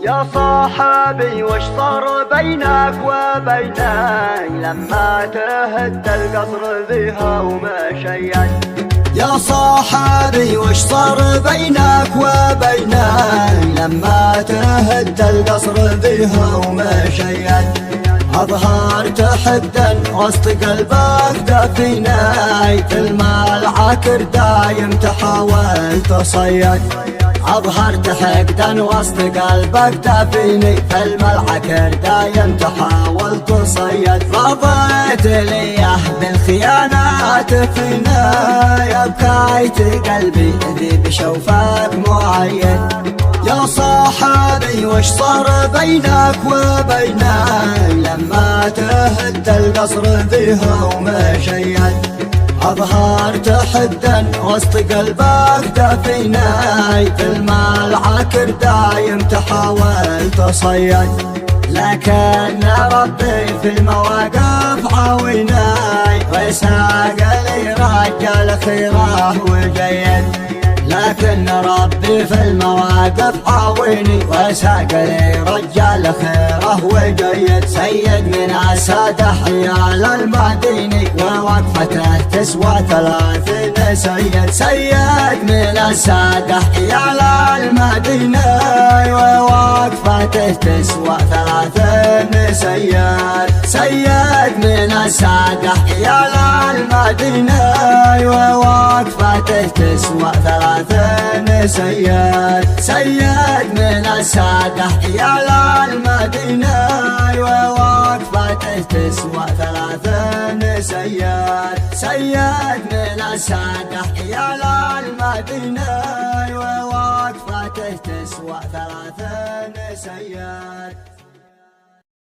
يا صاحبي وش صار بينك وبيني لما تهد القصر ذيها ومشيت؟ يا صاحبي وش صار بينك وبيني لما تهد القصر ذيها ومشيت؟ أظهرت حدا وسط قلبك دفيني كل ما العكر دايم تحاول تصيد. أظهرت حقدا وسط قلبك دفيني كل ما العكر دايم تحاول تصيد. رضيت ليه بالخيانات فينا يا بكاية قلبي ذي بشوفك معين. يا صاحبي وش صار بينك وبيني لما تهد القصر ذيها ومشيت؟ أظهرت حدا وسط قلبك دفيني كل ما العكر دايم تحاول تصيد. لكن ربي في المواقف عاوني وساق لي رجال خيره وجيد. لكن ربي في المواقف عاوني وساق لي رجال خيره وجيد. سيد من السادة حيال المديني ووقفته تسوى 30 سيد. سيد من السادة حيال المديني ووقفته تسوى 30 سيد. سيد من السادة حيال المديني ووقفته تسوى 30 سيد. سيد من السادة حيال المدينة ووقفته تسوى 30 سيد. سيد من السادة حيال المدينة ووقفته تسوى 30 سيد.